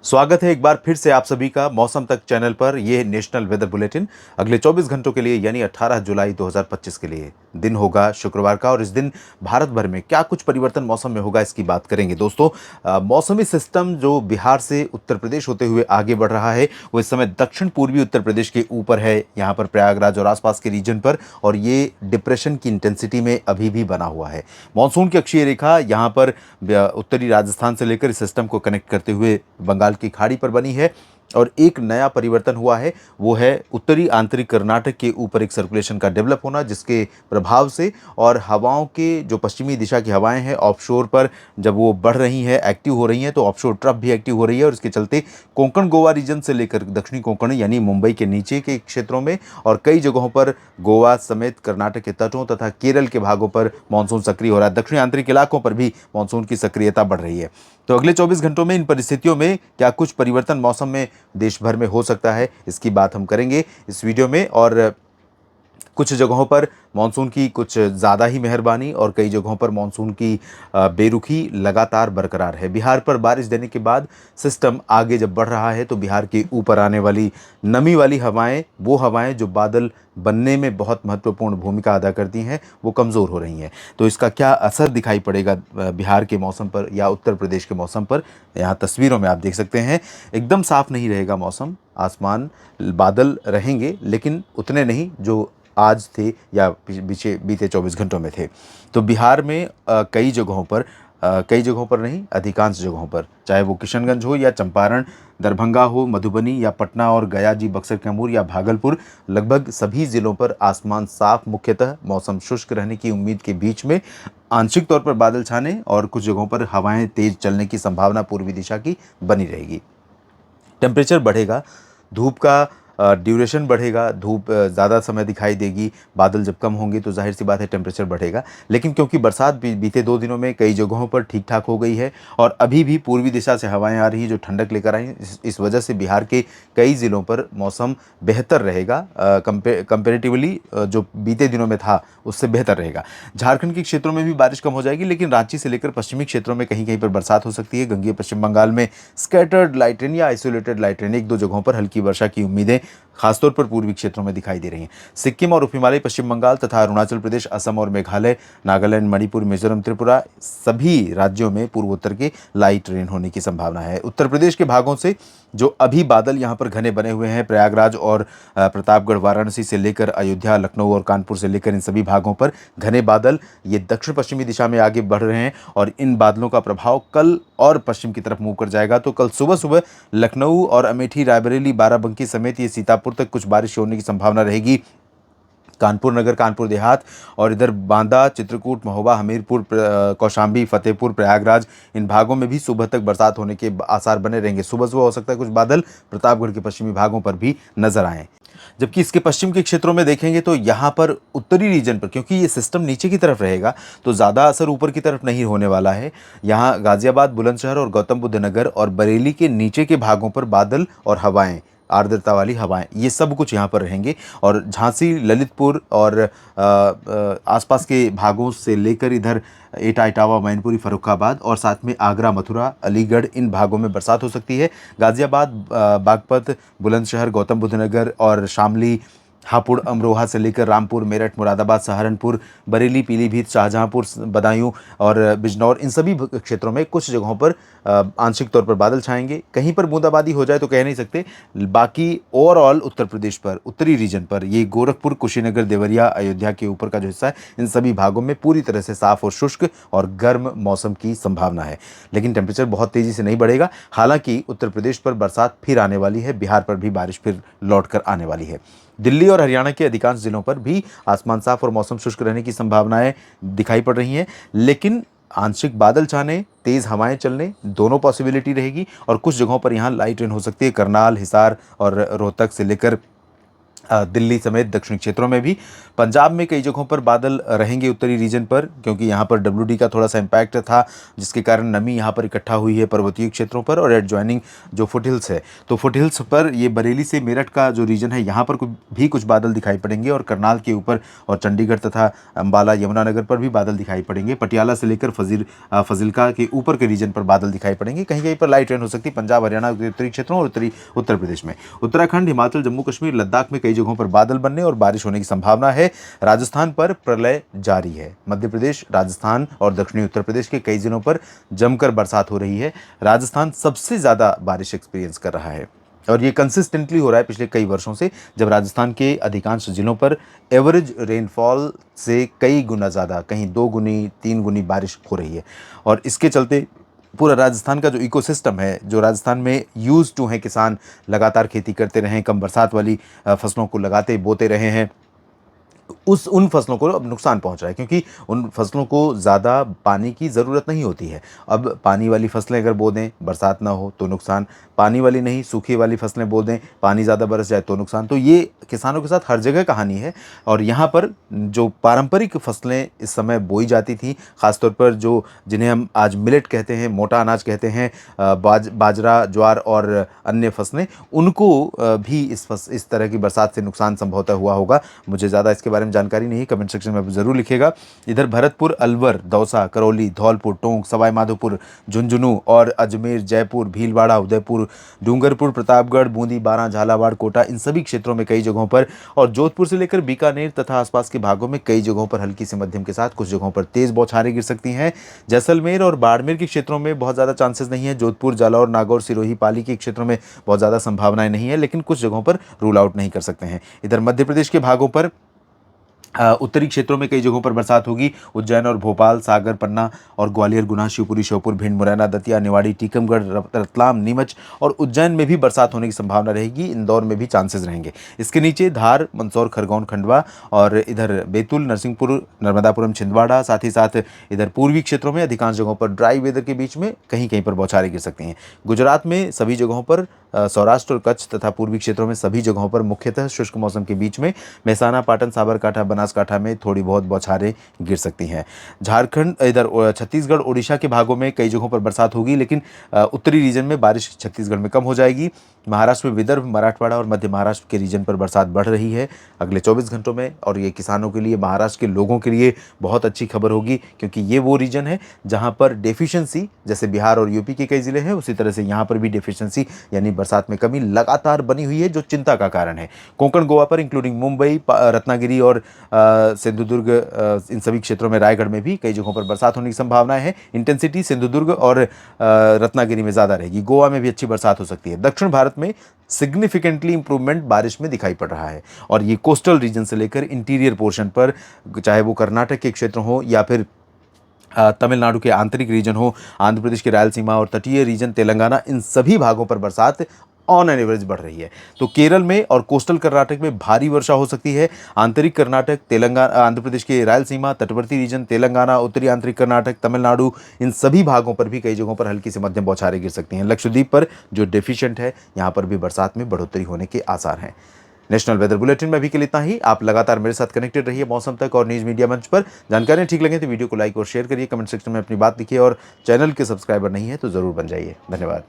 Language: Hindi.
स्वागत है एक बार फिर से आप सभी का मौसम तक चैनल पर। यह है नेशनल वेदर बुलेटिन अगले 24 घंटों के लिए यानी 18 जुलाई 2025 के लिए। दिन होगा शुक्रवार का और इस दिन भारत भर में क्या कुछ परिवर्तन मौसम में होगा इसकी बात करेंगे दोस्तों। मौसमी सिस्टम जो बिहार से उत्तर प्रदेश होते हुए आगे बढ़ रहा है वो इस समय दक्षिण पूर्वी उत्तर प्रदेश के ऊपर है, यहाँ पर प्रयागराज और आसपास के रीजन पर, और ये डिप्रेशन की इंटेंसिटी में अभी भी बना हुआ है। मानसून की अक्षीय रेखा यहाँ पर उत्तरी राजस्थान से लेकर इस सिस्टम को कनेक्ट करते हुए बंगाल की खाड़ी पर बनी है। और एक नया परिवर्तन हुआ है, वो है उत्तरी आंतरिक कर्नाटक के ऊपर एक सर्कुलेशन का डेवलप होना, जिसके प्रभाव से और हवाओं के जो पश्चिमी दिशा की हवाएं हैं ऑफशोर पर जब वो बढ़ रही हैं, एक्टिव हो रही हैं, तो ऑफशोर ट्रफ भी एक्टिव हो रही है और इसके चलते कोंकण गोवा रीजन से लेकर दक्षिणी कोंकण यानी मुंबई के नीचे के क्षेत्रों में और कई जगहों पर गोवा समेत कर्नाटक के तटों तथा केरल के भागों पर मानसून सक्रिय हो रहा है। दक्षिणी आंतरिक इलाकों पर भी मानसून की सक्रियता बढ़ रही है। तो अगले 24 घंटों में इन परिस्थितियों में क्या कुछ परिवर्तन मौसम में देश भर में हो सकता है, इसकी बात हम करेंगे इस वीडियो में। और कुछ जगहों पर मानसून की कुछ ज़्यादा ही मेहरबानी और कई जगहों पर मानसून की बेरुखी लगातार बरकरार है। बिहार पर बारिश देने के बाद सिस्टम आगे जब बढ़ रहा है तो बिहार के ऊपर आने वाली नमी वाली हवाएं, वो हवाएं जो बादल बनने में बहुत महत्वपूर्ण भूमिका अदा करती हैं, वो कमज़ोर हो रही हैं। तो इसका क्या असर दिखाई पड़ेगा बिहार के मौसम पर या उत्तर प्रदेश के मौसम पर, यहाँ तस्वीरों में आप देख सकते हैं। एकदम साफ नहीं रहेगा मौसम, आसमान बादल रहेंगे लेकिन उतने नहीं जो आज थे या पीछे बीते 24 घंटों में थे। तो बिहार में कई जगहों पर नहीं, अधिकांश जगहों पर, चाहे वो किशनगंज हो या चंपारण, दरभंगा हो, मधुबनी या पटना और गया जी, बक्सर, कैमूर या भागलपुर, लगभग सभी ज़िलों पर आसमान साफ, मुख्यतः मौसम शुष्क रहने की उम्मीद के बीच में आंशिक तौर पर बादल छाने और कुछ जगहों पर हवाएं तेज चलने की संभावना पूर्वी दिशा की बनी रहेगी। टेम्परेचर बढ़ेगा, धूप का ड्यूरेशन बढ़ेगा, धूप ज़्यादा समय दिखाई देगी। बादल जब कम होंगे तो जाहिर सी बात है टेम्परेचर बढ़ेगा। लेकिन क्योंकि बरसात बीते 2 दिनों में कई जगहों पर ठीक ठाक हो गई है और अभी भी पूर्वी दिशा से हवाएं आ रही जो ठंडक लेकर आई, इस वजह से बिहार के कई ज़िलों पर मौसम बेहतर रहेगा। कंपेरेटिवली जो बीते दिनों में था उससे बेहतर रहेगा। झारखंड के क्षेत्रों में भी बारिश कम हो जाएगी, लेकिन रांची से लेकर पश्चिमी क्षेत्रों में कहीं कहीं पर बरसात हो सकती है। गंगेय पश्चिम बंगाल में स्कैटर्ड लाइट रेन या आइसोलेटेड लाइट रेन, 1-2 जगहों पर हल्की वर्षा की उम्मीदें खासतौर पर पूर्वी क्षेत्रों में दिखाई दे रही हैं। सिक्किम और उप हिमालय पश्चिम बंगाल तथा अरुणाचल प्रदेश, असम और मेघालय, नागालैंड, मणिपुर, मिजोरम, त्रिपुरा, सभी राज्यों में पूर्वोत्तर के लाइट रेन होने की संभावना है। उत्तर प्रदेश के भागों से जो अभी बादल यहाँ पर घने बने हुए हैं, प्रयागराज और प्रतापगढ़, वाराणसी से लेकर अयोध्या, लखनऊ और कानपुर से लेकर इन सभी भागों पर घने बादल ये दक्षिण पश्चिमी दिशा में आगे बढ़ रहे हैं और इन बादलों का प्रभाव कल और पश्चिम की तरफ मूव कर जाएगा। तो कल सुबह सुबह लखनऊ और अमेठी, रायबरेली, बाराबंकी समेत ये सीतापुर तक कुछ बारिश होने की संभावना रहेगी। कानपुर नगर, कानपुर देहात और इधर बांदा, चित्रकूट, महोबा, हमीरपुर, कौशाम्बी, फतेहपुर, प्रयागराज, इन भागों में भी सुबह तक बरसात होने के आसार बने रहेंगे। सुबह सुबह हो सकता है कुछ बादल प्रतापगढ़ के पश्चिमी भागों पर भी नजर आएँ। जबकि इसके पश्चिम के क्षेत्रों में देखेंगे तो यहाँ पर उत्तरी रीजन पर, क्योंकि ये सिस्टम नीचे की तरफ रहेगा तो ज़्यादा असर ऊपर की तरफ नहीं होने वाला है। यहाँ गाजियाबाद, बुलंदशहर और गौतम बुद्ध नगर और बरेली के नीचे के भागों पर बादल और हवाएं, आर्द्रता वाली हवाएं, ये सब कुछ यहाँ पर रहेंगे। और झांसी, ललितपुर और आसपास के भागों से लेकर इधर एटा, इटावा, मैनपुरी, फर्रुखाबाद और साथ में आगरा, मथुरा, अलीगढ़, इन भागों में बरसात हो सकती है। गाज़ियाबाद, बागपत, बुलंदशहर, गौतम बुद्ध नगर और शामली, हापुड़, अमरोहा से लेकर रामपुर, मेरठ, मुरादाबाद, सहारनपुर, बरेली, पीलीभीत, शाहजहांपुर, बदायूं और बिजनौर, इन सभी क्षेत्रों में कुछ जगहों पर आंशिक तौर पर बादल छाएंगे। कहीं पर बूंदाबांदी हो जाए तो कह नहीं सकते। बाकी ओवरऑल उत्तर प्रदेश पर, उत्तरी रीजन पर, ये गोरखपुर, कुशीनगर, देवरिया, अयोध्या के ऊपर का जो हिस्सा है, इन सभी भागों में पूरी तरह से साफ और शुष्क और गर्म मौसम की संभावना है। लेकिन टेम्परेचर बहुत तेज़ी से नहीं बढ़ेगा। हालांकि उत्तर प्रदेश पर बरसात फिर आने वाली है, बिहार पर भी बारिश फिर लौट कर आने वाली है। दिल्ली और हरियाणा के अधिकांश जिलों पर भी आसमान साफ और मौसम शुष्क रहने की संभावनाएं दिखाई पड़ रही हैं, लेकिन आंशिक बादल छाने, तेज़ हवाएं चलने, दोनों पॉसिबिलिटी रहेगी। और कुछ जगहों पर यहाँ लाइट रेन हो सकती है। करनाल, हिसार और रोहतक से लेकर दिल्ली समेत दक्षिणी क्षेत्रों में भी। पंजाब में कई जगहों पर बादल रहेंगे उत्तरी रीजन पर, क्योंकि यहाँ पर WD का थोड़ा सा इम्पैक्ट था, जिसके कारण नमी यहाँ पर इकट्ठा हुई है पर्वतीय क्षेत्रों पर और एडजॉइनिंग जो फुटहिल्स है, तो फुटहिल्स पर ये बरेली से मेरठ का जो रीजन है यहाँ पर भी कुछ बादल दिखाई पड़ेंगे और करनाल के ऊपर और चंडीगढ़ तथा अम्बाला यमुनानगर पर भी बादल दिखाई पड़ेंगे। पटियाला से लेकर फजिल्का के ऊपर के रीजन पर बादल दिखाई पड़ेंगे। कहीं कहीं पर लाइट रेन हो सकती है पंजाब हरियाणा के उत्तरी क्षेत्रों और उत्तर प्रदेश में। उत्तराखंड, हिमाचल, जम्मू कश्मीर, लद्दाख में कई जगहों पर बादल बनने और बारिश होने की संभावना है। राजस्थान पर प्रलय जारी है। मध्य प्रदेश, राजस्थान और दक्षिणी उत्तर प्रदेश के कई जिलों पर जमकर बरसात हो रही है। राजस्थान सबसे ज्यादा बारिश एक्सपीरियंस कर रहा है और ये कंसिस्टेंटली हो रहा है पिछले कई वर्षों से, जब राजस्थान के अधिकांश जिलों पर एवरेज रेनफॉल से कई गुना ज़्यादा, कहीं 2 गुनी 3 गुनी बारिश हो रही है। और इसके चलते पूरा राजस्थान का जो इकोसिस्टम है, जो राजस्थान में यूज टू हैं, किसान लगातार खेती करते रहे हैं, कम बरसात वाली फसलों को लगाते बोते रहे हैं, उन फसलों को अब नुकसान पहुंच रहा है, क्योंकि उन फसलों को ज़्यादा पानी की ज़रूरत नहीं होती है। अब पानी वाली फसलें अगर बो दें, बरसात ना हो तो नुकसान, पानी वाली नहीं सूखी वाली फसलें बो दें, पानी ज़्यादा बरस जाए तो नुकसान। तो ये किसानों के साथ हर जगह कहानी है। और यहाँ पर जो पारंपरिक फसलें इस समय बोई जाती थी, ख़ासतौर पर जिन्हें हम आज मिलेट कहते हैं, मोटा अनाज कहते हैं, बाजरा, ज्वार और अन्य फसलें, उनको भी इस तरह की बरसात से नुकसान संभवतः हुआ होगा। मुझे ज़्यादा इसके बारे में जानकारी नहीं है, कमेंट सेक्शन में ज़रूर लिखिएगा। इधर भरतपुर, अलवर, दौसा, करौली, धौलपुर, टोंक, सवाई माधोपुर, झुंझुनू और अजमेर, जयपुर, भीलवाड़ा, उदयपुर, डूंगरपुर, प्रतापगढ़, बूंदी, बारां, झालावाड़, कोटा, इन सभी क्षेत्रों में कई जगहों पर, और जोधपुर से लेकर बीकानेर तथा आसपास के भागों में कई जगहों पर हल्की से मध्यम के साथ कुछ जगहों पर तेज बौछारें गिर सकती हैं। जैसलमेर और बाड़मेर के क्षेत्रों में बहुत ज़्यादा चांसेस नहीं है। जोधपुर, जालौर, नागौर, सिरोही, पाली के क्षेत्रों में बहुत ज़्यादा संभावनाएं नहीं है, लेकिन कुछ जगहों पर रूल आउट नहीं कर सकते हैं। इधर मध्य प्रदेश के भागों पर उत्तरी क्षेत्रों में कई जगहों पर बरसात होगी। उज्जैन और भोपाल, सागर, पन्ना और ग्वालियर, गुना, शिवपुरी, श्योपुर, भिंड, मुरैना, दतिया, निवाड़ी, टीकमगढ़, रतलाम, नीमच और उज्जैन में भी बरसात होने की संभावना रहेगी। इंदौर में भी चांसेस रहेंगे। इसके नीचे धार, मंदसौर, खरगोन, खंडवा और इधर बैतूल, नरसिंहपुर, नर्मदापुरम, छिंदवाड़ा, साथ ही साथ इधर पूर्वी क्षेत्रों में अधिकांश जगहों पर ड्राई वेदर के बीच में कहीं कहीं पर बौछारें गिर सकती हैं। गुजरात में सभी जगहों पर, सौराष्ट्र और कच्छ तथा पूर्वी क्षेत्रों में सभी जगहों पर मुख्यतः शुष्क मौसम के बीच में महसाना, पाटन, साबरकांठा, बनासकांठा में थोड़ी बहुत बौछारें गिर सकती हैं। झारखंड, इधर छत्तीसगढ़, ओडिशा के भागों में कई जगहों पर बरसात होगी, लेकिन उत्तरी रीजन में बारिश छत्तीसगढ़ में कम हो जाएगी। महाराष्ट्र में विदर्भ, मराठवाड़ा और मध्य महाराष्ट्र के रीजन पर बरसात बढ़ रही है अगले 24 घंटों में, और ये किसानों के लिए, महाराष्ट्र के लोगों के लिए बहुत अच्छी खबर होगी, क्योंकि ये वो रीजन है जहां पर डेफिशिएंसी, जैसे बिहार और यूपी के कई जिले हैं, उसी तरह से यहाँ पर भी डेफिशिएंसी यानी बरसात में कमी लगातार बनी हुई है, जो चिंता का कारण है। कोंकण, गोवा पर इंक्लूडिंग मुंबई, रत्नागिरी और सिंधुदुर्ग, इन सभी क्षेत्रों में, रायगढ़ में भी कई जगहों पर बरसात होने की संभावनाएं है। इंटेंसिटी सिंधुदुर्ग और रत्नागिरी में ज़्यादा रहेगी। गोवा में भी अच्छी बरसात हो सकती है। दक्षिण भारत में सिग्निफिकेंटली इंप्रूवमेंट बारिश में दिखाई पड़ रहा है, और ये कोस्टल रीजन से लेकर इंटीरियर पोर्शन पर, चाहे वो कर्नाटक के क्षेत्र हो या फिर तमिलनाडु के आंतरिक रीजन हो, आंध्र प्रदेश के रायलसीमा और तटीय रीजन, तेलंगाना, इन सभी भागों पर बरसात ऑन एन एवरेज बढ़ रही है। तो केरल में और कोस्टल कर्नाटक में भारी वर्षा हो सकती है। आंतरिक कर्नाटक, तेलंगाना, आंध्र प्रदेश के रायलसीमा, तटवर्ती रीजन, तेलंगाना, उत्तरी आंतरिक कर्नाटक, तमिलनाडु, इन सभी भागों पर भी कई जगहों पर हल्की से मध्यम बौछारें गिर सकती हैं। लक्षद्वीप पर जो डेफिशिएंट है, यहाँ पर भी बरसात में बढ़ोतरी होने के आसार हैं। नेशनल वेदर बुलेटिन में अभी के लिए इतना ही। आप लगातार मेरे साथ कनेक्टेड रहिए मौसम तक और न्यूज़ मीडिया मंच पर। जानकारियाँ ठीक लगे तो वीडियो को लाइक और शेयर करिए, कमेंट सेक्शन में अपनी बात लिखिए, और चैनल के सब्सक्राइबर नहीं है तो ज़रूर बन जाइए। धन्यवाद।